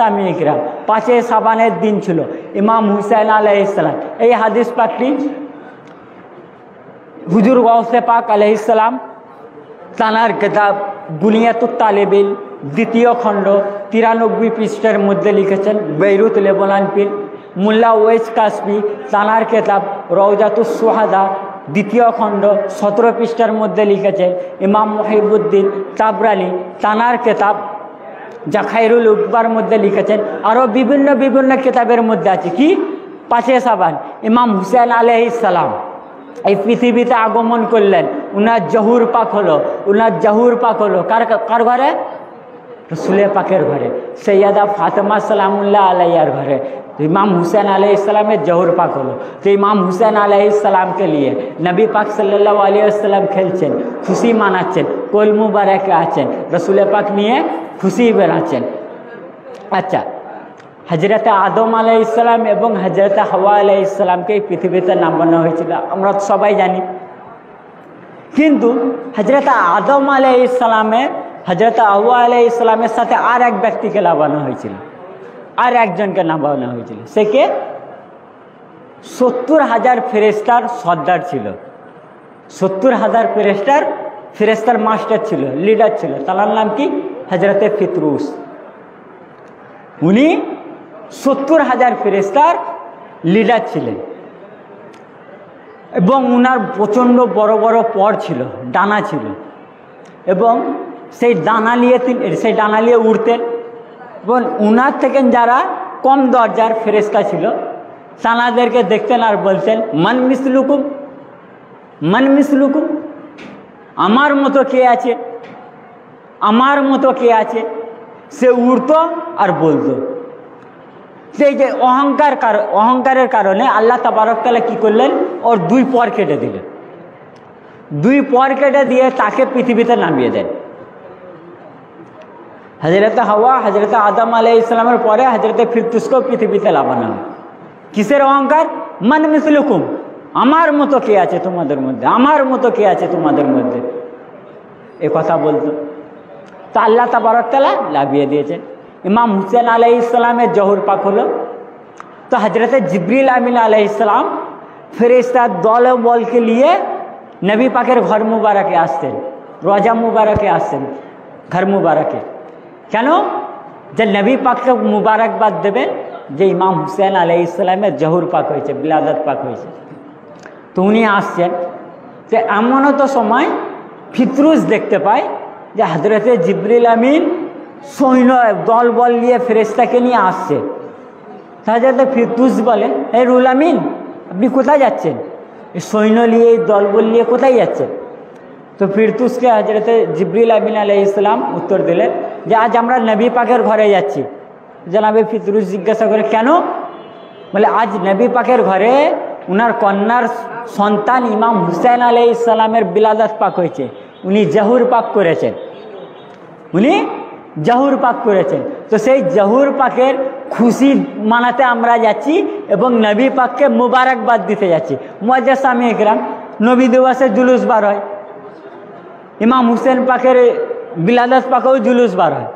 সামি ইকরাম 5 শাবানের দিন ছিল, ইমাম হুসাইন আলাইহিস সালাম। এই হাদিস পাকটি হুজুর গাউসে পাক আলাইহিস সালাম তানার কিতাব বুনিয়াতুত তালিবিল 2য় খণ্ড 93 পৃষ্ঠার মধ্যে লিখেছেন। বেইরুত লেবানন পীর মোল্লা ওয়েস কাসবি তানার কিতাব রওজাতুস সুহাদা 2য় খণ্ড 17 পৃষ্ঠার মধ্যে লিখেছেন। ইমাম মুহিবুদ্দিন তাবরানি তানার কিতাব জাখাইরুল উকবার মধ্যে লিখেছেন। আরও বিভিন্ন বিভিন্ন কিতাবের মধ্যে আছে কি 5 শাবান ইমাম হুসাইন আলাইহিস সালাম এই পৃথিবীতে আগমন করলেন। উনার জহুর পাক হলো, উনার জহুর পাক হলো কার ঘরে? রসুলের পাকের ঘরে, সৈয়দা ফাতেমা সালামুল্লাহ আলাইহার ঘরে। তো ইমাম হুসैन আলাইহিস সালামের জহুর পাক হলো। তো ইমাম হুসैन আলাইহিস সালামকে নিয়ে নবী পাক সাল্লাল্লাহু আলাইহি ওয়াসাল্লাম খেলছেন, খুশি মানাচ্ছেন, কোল মুবারকে আছেন, রসুলের পাক নিয়ে খুশি বেড়াচ্ছেন। আচ্ছা, হজরত আদম আলাইহিস সালাম এবং হজরত হাওয়া আলাইহিস সালামকে এই পৃথিবীতে নামানো হয়েছিল, আমরা সবাই জানি। কিন্তু হজরত আদম আলাইহিস সালামের হজরত হাওয়া আলাইহিস সালামের সাথে আর এক ব্যক্তিকে নামানো হয়েছিল, আর একজনকে নামানো হয়েছিল। সে কে? 70,000 ফেরেশতার সর্দার ছিল, 70,000 ফেরেশতার মাস্টার ছিল, লিডার ছিল। তার নাম কি? হজরতে ফিতরুস। উনি 70,000 ফেরেশতার লিডার ছিলেন এবং উনার প্রচণ্ড বড় বড় পর ছিল, ডানা ছিল, এবং সেই ডানা নিয়ে উড়তেন। এবং উনার থেকে যারা কম দরজার ফেরেশতা ছিল তানাদেরকে দেখতেন আর বলতেন মান মিসলুকুম, মান মিসলুকুম, আমার মতো কে আছে, আমার মতো কে আছে। সে উড়তো আর বলতো। সেই যে অহংকারের কারণে আল্লাহ তাবারক তাআলা কি করলেন? ওর 2 পর কেটে দিলেন, 2 পর কেটে দিয়ে তাকে পৃথিবীতে নামিয়ে দেন। হজরত হাওয়া হজরত আদম আলাইহিস সালামের পরে হজরত ফিরতুসকেও পৃথিবীতে লাগানো হয়। কিসের অহংকার? মান মিসলুকুম, আমার মতো কে আছে তোমাদের মধ্যে, আমার মতো কে আছে তোমাদের মধ্যে, এ কথা বলতো। তো আল্লাহ তাবারক তাআলা লাভিয়ে দিয়েছেন। ইমাম হুসैन আলাইহিস সালামের জহুর পাক হলো। তো হজরত জিবরিল আমিন আলাইহিস সালাম ফেরেশতার দল বলকে নিয়ে নবী পাকের ঘর মুবারকে আসতেন, রোজা মুবারকে আসতেন, ঘর মুবারকে। কেন? যে নবী পাককে মুবারকবাদ দেবেন যে ইমাম হুসैन আলাইহিস সালামের জহুর পাক হয়েছে, বিলাদত পাক হয়েছে। তো উনি আসছেন। তো এমনও তো সময় ফিতরুস দেখতে পায় যে হজরতে জিবরিল আমিন সৈন্য দল বল নিয়ে ফেরেশতাকে নিয়ে আসছে। হজরত ফিরতুস বলে, হে রুল আমিন, আপনি কোথায় যাচ্ছেন? সৈন্য নিয়ে দল বল নিয়ে কোথায় যাচ্ছেন? তো ফিরতুসকে হজরত জিবরিল আমিন আলাইহিস সালাম উত্তর দিলেন যে আজ আমরা নবী পাকের ঘরে যাচ্ছি। জনাবে ফিতরুস জিজ্ঞাসা করে কেন? বলে আজ নবী পাকের ঘরে উনার কন্যার সন্তান ইমাম হুসैन আলাইহিস সালামের বিলাদত পাক হয়েছে, উনি জহুর পাক করেছেন, উনি জহুর পাক করেছেন। তো সেই জহুর পাকের খুশি মানাতে আমরা যাচ্ছি এবং নবী পাককে মুবারকবাদ দিতে যাচ্ছি। মুআজ্জাজ সামি ইকরাম, নবী দিবসে জুলুস বার হয়, ইমাম হুসैन পাকের বিলাদত পাকেও জুলুস বার হয়।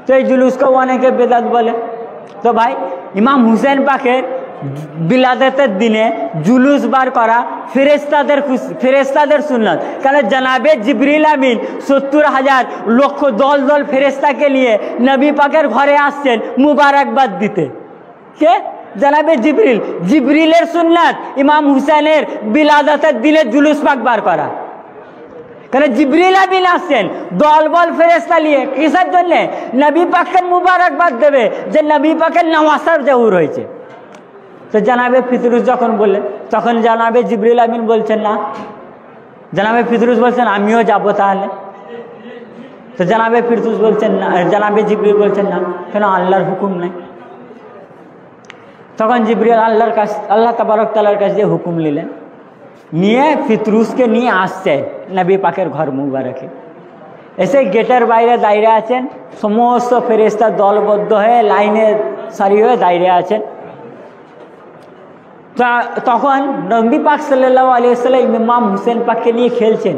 তো এই জুলুসকেও অনেকে বেদাত বলে। তো ভাই, ইমাম হুসैन পাকের বিলাদতের দিনে জুলুস বার করা ফেরেশতাদের সুন্নত। কারণ জনাবে জিবরিল আমিন 70,000 লক্ষ দল দল ফেরেশতাকে নিয়ে নবী পাকের ঘরে আসছেন মুবারকবাদ দিতে। কে? জনাবে জিবরিল। জিবরিলের সুন্নত ইমাম হুসैनের বিলাদতের দিনে জুলুস পাক বার করা। কারণ জিবরিল আমিন আসছেন দল বল ফেরেশতা নিয়ে, কিসের জন্য? নবী পাককে মুবারকবাদ দেবে যে নবী পাকের নওয়াসার জহুর হয়েছে। তো জনাবে ফিতরুস যখন বললেন, তখন জনাবে জিবরিল আমিন বলছেন না। জনাবে ফিতরুস বলছেন আমিও যাব তাহলে। তো জনাবে ফিরতুস বলছেন না, জনাবে জিবরিল বলছেন না। কেন? আল্লাহর হুকুম নাই। তখন জিবরিল আল্লাহ তাবারক তাআলার কাছে হুকুম নিলেন, নিয়ে ফিতরুসকে নিয়ে আসছে নবী পাকের ঘর মুবারকে। এসে গেটের বাইরে দাঁড়িয়ে আছেন সমস্ত ফেরেশতা দলবদ্ধ হয়ে লাইনে সারি হয়ে দাঁড়িয়ে আছেন। তখন নবী পাক সাল্লাল্লাহু আলাইহি ওয়াসাল্লাম ইমাম হুসैन পাককে নিয়ে খেলছেন,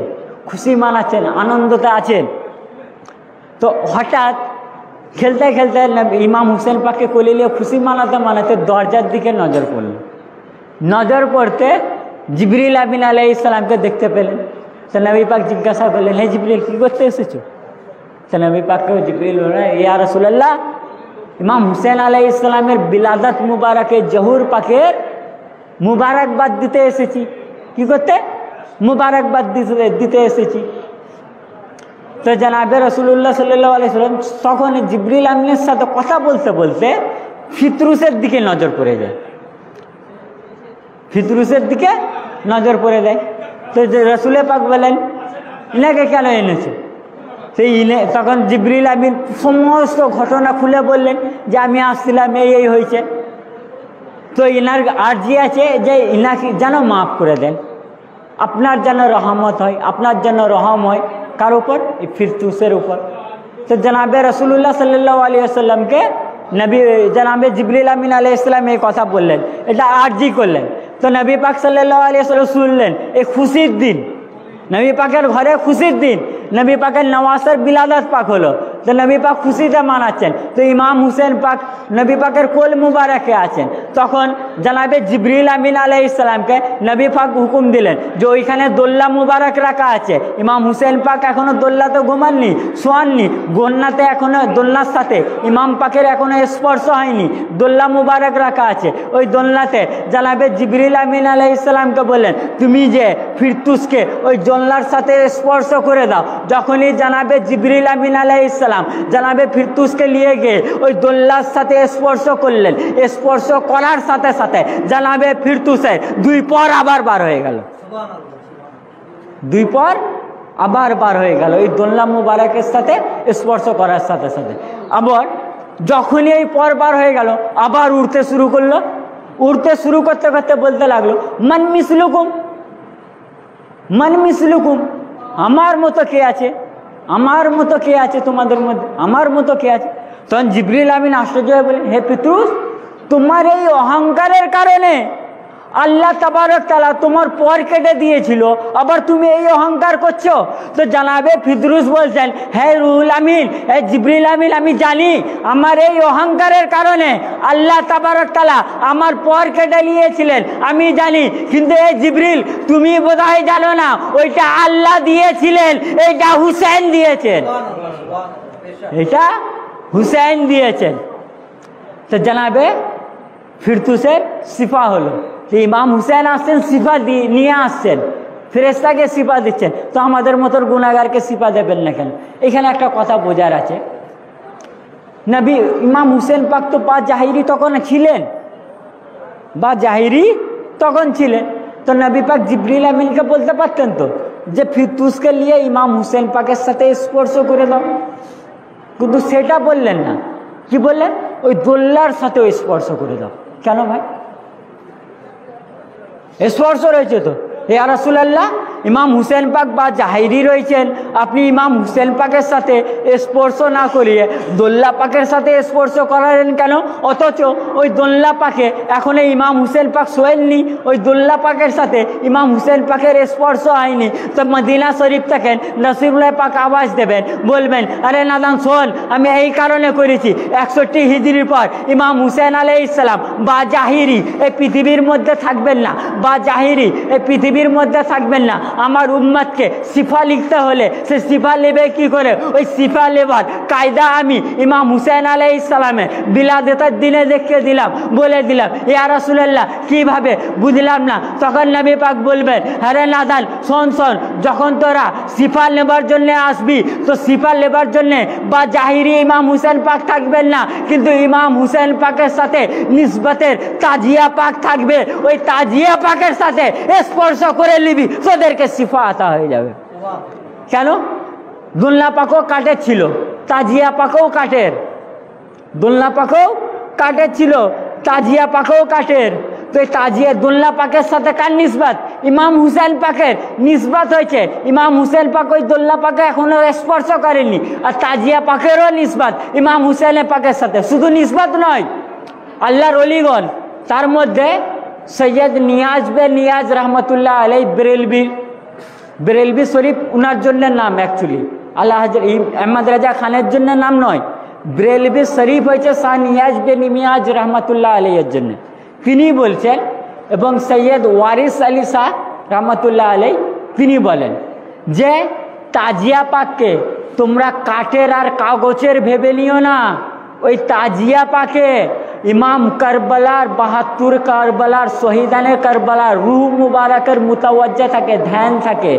খুশি মানাচ্ছেন, আনন্দতে আছেন। তো হঠাৎ খেলতে খেলতে ইমাম হুসেন পাককে কোলে নিয়ে খুশি মানাতে মানাতে দরজার দিকে নজর পড়ল। নজর পড়তে জিবরিল আমিন আলাইহিস সালামকে দেখতে পেলেন। তো নবী পাক জিজ্ঞাসা করলেন, হে জিবরিল, কি করতে এসেছো? তো নবী পাককে জিবরিল বললেন, ইয়া রাসূলুল্লাহ, ইমাম হুসেন আলাইহিস সালামের বিলাদত মুবারকে জহুর পাকের মুবারকবাদ দিতে এসেছি। কি করতে? মুবারকবাদ দিতে এসেছি। তো জনাবে রাসূলুল্লাহ সাল্লাল্লাহু আলাইহি ওয়াসাল্লাম তখন জিবরিল আমিনের সাথে কথা বলতে বলতে ফিতরুসের দিকে নজর পড়ে যায়। ফিতরুসের দিকে নজর পড়ে যায়। তো রাসূল পাক বলেন, ইনাকে কেন এনেছে? সেই তখন জিবরিল আমিন সমস্ত ঘটনা খুলে বললেন যে আমি আসছিলাম, এই হয়েছে। তো ইনার আর্জি আছে যে ইনাকে যেন মাফ করে দেন, আপনার যেন রহমত হয়, আপনার যেন রহম হয়। কার উপর? এই ফিরতুসের উপর। তো জনাবে রাসূলুল্লাহ সাল্লাল্লাহু আলাইহি ওয়াসাল্লামকে নবী জনাবে জিবরিল আমিন আলাইহিস সালাম এই কথা বললেন, এটা আরজি করলেন। তো নবী পাক সাল্লাল্লাহু আলাইহি ওয়াসাল্লাম শুনলেন। এই খুশির দিন, নবী পাকের ঘরে খুশির দিন, নবী পাকের নওয়াজের বিলাদত পাক হলো। তো নবী পাক খুশিতে মানাচ্ছেন। তো ইমাম হুসেন পাক নবী পাকের কোল মুবারকে আছেন। তখন জনাবে জিবরিল আমিন আলাইহিস সালামকে নবী পাক হুকুম দিলেন যে ওইখানে দোল্লা মুবারক রাখা আছে। ইমাম হুসেন পাক এখনো দোল্লাতে ঘুমাননি, শোয়াননি, গোন্নাতে এখনো দোলনার সাথে ইমাম পাকের এখনো স্পর্শ হয়নি, দোল্লা মুবারক রাখা আছে। ওই দোলনাতে জনাবে জিবরিল আমিন আলাইহিস সালামকে বললেন, তুমি যে ফিরতুসকে ওই দোলনার সাথে স্পর্শ করে দাও। যখনই জনাবে জিবরিল আমিন আলাইহিস সালাম জনাবে ফিরতুসকে নিয়ে গিয়ে ওই দোলনার সাথে স্পর্শ করলেন, স্পর্শ করার সাথে সাথে জনাবে ফিরতুসের দুই পর আবার বার হয়ে গেল। দুই পর আবার বার হয়ে গেল এই দোলনা মুবারকের সাথে স্পর্শ করার সাথে সাথে। আবার যখনই এই পর বার হয়ে গেল আবার উড়তে শুরু করলো। উড়তে শুরু করতে করতে বলতে লাগলো, মান মিসলুকুম, মান মিসলুকুম, আমার মতো কে আছে? আমার মতো কে আছে তোমাদের মধ্যে? আমার মতো কে আছে? তখন জিবরিল আমিন আশ্চর্য হয়ে বলেন, হে পিতরুস, তোমার এই অহংকারের কারণে আল্লাহ তাবারক তাআলা তোমার পর কেটে দিয়েছিল, আবার তুমি এই অহংকার করছো। তো জানাবে ফিদরুস বলছেন, হে রুহুল আমিন, হে জিবরিল আমিন, আমি জানি আমার এই অহংকারের কারণে আল্লাহ তাবারক তাআলা আমার পর কেটে নিয়েছিলেন, আমি জানি। কিন্তু এই জিবরিল, তুমি বোধহয় জানো না, ওইটা আল্লাহ দিয়েছিলেন, এইটা হুসেন দিয়েছেন, এটা হুসেন দিয়েছেন। তো জানাবে ফিরতুসের সিফা হলো। ইমাম হুসেন আসছেন, সিফা নিয়ে আসছেন, ফেরেশতাকে সিফা দিচ্ছেন। তো আমাদের মতো গুনাহগারকে সিফা দেবেন না কেন? এখানে একটা কথা বোঝার আছে, নবী ইমাম হুসেন পাক তো বা জাহিরি তখন ছিলেন, বা জাহিরি তখন ছিলেন। তো নবী পাক জিবরিল আমিনকে বলতে পারতেন তো যে ফিরতুসকে নিয়ে ইমাম হুসেন পাকের সাথে স্পর্শ করে দাও, কিন্তু সেটা বললেন না। কি বললেন? ওই দোল্লার সাথে স্পর্শ করে দাও। কেন ভাই? স্পর্শ রয়েছে তো। ইয়া রাসূলুল্লাহ, ইমাম হুসেন পাক বা জাহিরি রয়েছেন, আপনি ইমাম হুসেন পাকের সাথে স্পর্শ না করিয়ে দোল্লা পাকের সাথে স্পর্শ করালেন কেন? অথচ ওই দোল্লা পাকে এখন ইমাম হুসেন পাক শোয়েননি, ওই দোল্লা পাকের সাথে ইমাম হুসেন পাকের স্পর্শ হয়নি। তো মদিনা শরীফ থেকে নসিরুল্লাহ পাক আওয়াজ দেবেন, বলবেন, আরে নাদান শোন, আমি এই কারণে করেছি, 61 হিজরির পর ইমাম হুসেন আলাইহিস সালাম বা জাহিরি এই পৃথিবীর মধ্যে থাকবেন না, বা জাহিরি এই পৃথিবীর মধ্যে থাকবেন না। আমার উম্মতকে সিফা লিখতে হলে সে সিফা নেবে কি করে? ওই সিফা লেবার কায়দা আমি ইমাম হুসেন আলাইহিস সালামের বিলাদতের দিনে দেখিয়ে দিলাম, বলে দিলাম। ইয়া রাসূলুল্লাহ, কিভাবে? বুঝলাম না। তখন নবী পাক বলবেন, আরে নাদান শোন শোন, যখন তোরা সিফা নেবার জন্য আসবি, তো সিফা নেবার জন্য বা জাহিরি ইমাম হুসেন পাক থাকবেন না, কিন্তু ইমাম হুসেন পাকের সাথে নিসবতের তাজিয়া পাক থাকবে। ওই তাজিয়া পাকের সাথে স্পর্শ করে নিবি, তোদেরকে সিফা আতা হয়ে যাবে। কেন? দোলনা পাকও কাঠের ছিল, তাজিয়া পাকও কাঠের, দোলনা পাকও কাঠের ছিল, তাজিয়া পাকও কাঠের। তো এই তাজিয়া দোলনা পাকের সাথে কার নিসবত? ইমাম হুসেন পাকের নিসবত হয়েছে। ইমাম হুসেন পাক ওই দোলনা পাকে এখনো স্পর্শ করেননি, আর তাজিয়া পাকেরও নিসবত ইমাম হুসেন পাকের সাথে। শুধু নিসবত নয়, আল্লাহর ওলিগণ, তার মধ্যে সৈয়দ নিয়াজ নিয়াজ রহমতুল্লাহ আলাই বেরেলভি শরীফ, উনার জন্য নাম অ্যাকচুয়ালি আল্লাহ আহমদ রাজা খানের জন্য নাম নয়, ব্রেলভি শরীফ হয়েছে শাহ নিয়াজ বিন নিয়াজ রহমতুল্লাহ আলাইহির জন্য, তিনি বলছেন। এবং সৈয়দ ওয়ারিস আলী শাহ রহমতুল্লাহ আলাই তিনি বলেন যে তাজিয়া পাককে তোমরা কাঠের আর কাগজের ভেবে নিও না, ওই তাজিয়া পাকে ইমাম কারবালার 72 কারবালার শহীদানে কারবালার রূহ মুবারকের মুতাওয়াজ্জা থাকে, ধ্যান থাকে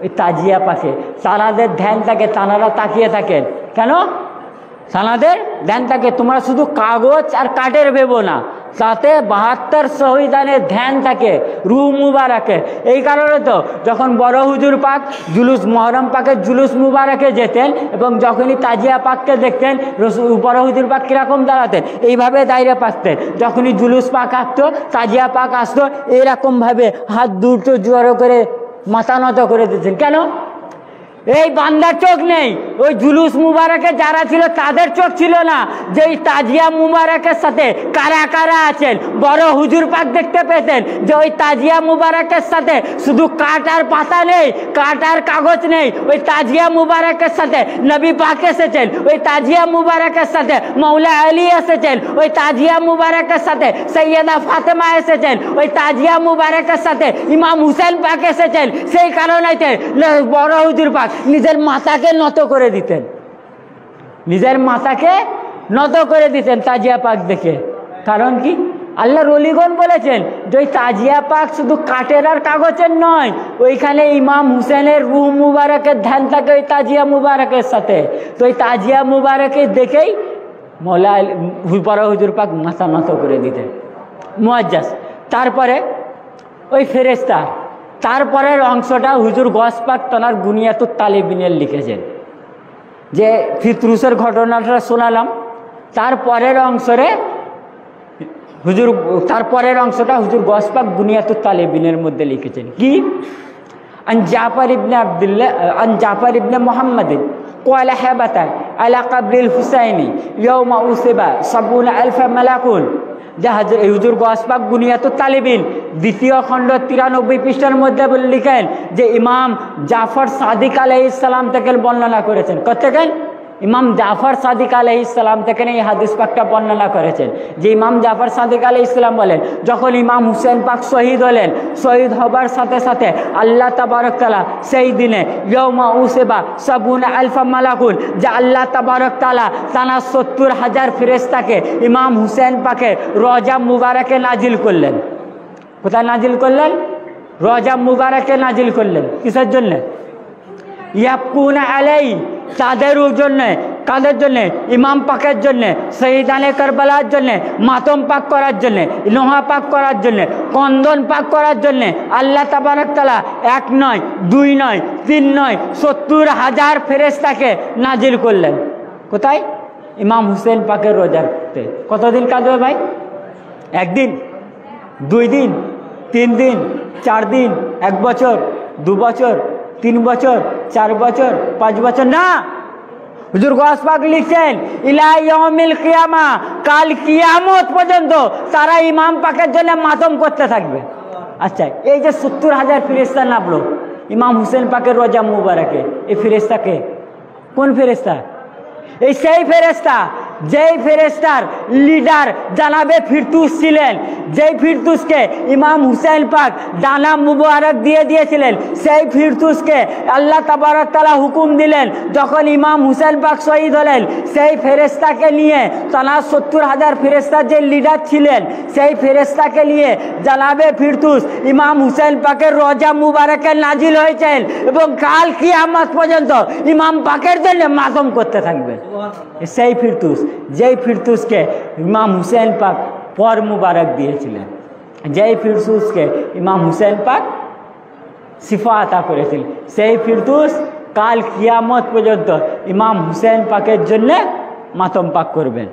ওই তাজিয়া পাকে। তানাদের ধ্যান থাকে, তানারা তাকিয়ে থাকেন। কেন তানাদের ধ্যান থাকে? তোমরা শুধু কাগজ আর কাঠের ভেবো না, তাতে 72 শহীদানের ধ্যান থাকে, রূহ মুবারকে। এই কারণে তো যখন বড় হুজুর পাক জুলুস মহরম পাকের জুলুস মুবারকে যেতেন এবং যখনই তাজিয়া পাককে দেখতেন, বড় হুজুর পাক কীরকম দাঁড়াতেন? এইভাবে দাঁড়িয়ে পাকতেন। যখনই জুলুস পাক আসতো, তাজিয়া পাক আসতো, এইরকমভাবে হাত দুটো জোড়ো করে মাথা নত করে দিতেন। কেন? এই বান্দার চোখ নেই, ওই জুলুস মুবারকে যারা ছিল তাদের চোখ ছিল না যে এই তাজিয়া মুবারকের সাথে কারা কারা আছেন। বড় হুজুর পাক দেখতে পেতেন যে ওই তাজিয়া মুবারকের সাথে শুধু কাঠ আর পাতা নেই, কাঠ আর কাগজ নেই, ওই তাজিয়া মুবারকের সাথে নবী পাক এসেছেন, ওই তাজিয়া মুবারকের সাথে মৌলা আলী এসেছেন, ওই তাজিয়া মুবারকের সাথে সৈয়দা ফাতেমা এসেছেন, ওই তাজিয়া মুবারকের সাথে ইমাম হুসেন পাক এসেছেন। সেই কারণেতে বড় হুজুর পাক নিজের মাথাকে নত করে দিতেন, নিজের মাথাকে নত করে দিতেন তাজিয়া পাক দেখে। কারণ কি? আল্লাহর ওলিগণ বলেছেন যে ওই তাজিয়া পাক শুধু কাঠের আর কাগজের নয়, ওইখানে ইমাম হুসেনের রূহ মুবারকের ধ্যান থাকে ওই তাজিয়া মুবারকের সাথে। তো ওই তাজিয়া মুবারকে দেখেই মৌলা বড় হুজুর পাক মাথা নত করে দিতেন, মুআজ্জাজ। তারপরে ওই ফেরেশতা, তারপরের অংশটা হুজুর গস পাক তনার বুনিয়াতুত তালিবিনের লিখেছেন, যে ফিতরুসের ঘটনাটা শোনালাম। তারপরের অংশটা হুজুর গস পাক বুনিয়াতুত তালিবিনের মধ্যে লিখেছেন। কি? আন জাফর ইবনে মুহাম্মাদ قال هبت على قبر الحسين يوم أصيب 70,000 ملك। হুজুর গস পাক বুনিয়াতুত তালিবিন 2য় খণ্ড 93 পৃষ্ঠার মধ্যে লিখেন যে ইমাম জাফর সাদিক আলাইহিস সালাম থেকে বর্ণনা করেছেন। কতক্ষণ? ইমাম জাফর সাদিক আলাইহিস সালাম থেকে এই হাদিস পাকটা বর্ণনা করেছেন যে ইমাম জাফর সাদিক আলাইহিস সালাম বলেন, যখন ইমাম হুসেন পাক শহীদ হলেন, শহীদ হবার সাথে সাথে আল্লাহ তাবারক তাআলা সেই দিনে ইয়াউমা উসিবা 70,000 মালাকুন, যে আল্লাহ তাবারক তাআলা তানা 70,000 ফেরেশতাকে ইমাম হুসেন পাকে রওজা মুবারকে নাজিল করলেন। কোথায় নাজিল করলেন? রওজা মুবারকে নাজিল করলেন। কিসের জন্য? ইয়াবকুনা আলাই, তাদের জন্য। কাদের জন্য? ইমাম পাকের জন্য, শহীদানে কারবালার জন্য, মাতম পাক করার জন্য, লোহা পাক করার জন্য, কন্দন পাক করার জন্য আল্লাহ তাবারক তাআলা 1 নয়, 2 নয়, 3 নয়, 70,000 ফেরেশতাকে নাজিল করলেন। কোথায়? ইমাম হুসেন পাকের রোজাতে। কতদিন কাঁদবে ভাই? 1 দিন, 2 দিন, 3 দিন, 4 দিন, 1 বছর, 2 বছর, 3 বছর, 4 বছর, 5 বছর না। হুজুর গস পাক লিখছেন ইলা ইয়াউমিল কিয়ামা, কাল কিয়ামত পর্যন্ত তারা ইমাম পাকের জন্য মাতম করতে থাকবে। আচ্ছা, এই যে 70,000 ফেরেশতা নামলো ইমাম হুসেন পাকের রওজা মুবারকে, এই ফেরেশতাকে কোন ফেরেশতা? এই সেই ফেরেশতা যেই ফেরেশতার লিডার জানাবে ফিরতুস ছিলেন, যেই ফিরতুসকে ইমাম হুসেন পাক ডানা মুবারক দিয়ে দিয়েছিলেন, সেই ফিরতুসকে আল্লাহ তাবারক তাআলা হুকুম দিলেন যখন ইমাম হুসেন পাক শহীদ হলেন, সেই ফেরেশতাকে নিয়ে তানা 70,000 ফেরেশতার যে লিডার ছিলেন, সেই ফেরেশতাকে নিয়ে জানাবে ফিরতুস ইমাম হুসেন পাকের রওজা মুবারকে নাজিল হয়েছেন এবং কাল কিয়ামত পর্যন্ত ইমাম পাকের জন্য মাতম করতে থাকবে। সেই ফিরতুস, যেই ফিরতুসকে ইমাম হুসেন পাক পর মুবারক দিয়েছিলেন, যেই ফিরতুসকে ইমাম হুসেন পাক সিফা আতা করেছিলেন, সেই ফিরতুস কাল কিয়ামত পর্যন্ত ইমাম হুসেন পাকের জন্য মাতম পাক করবেন।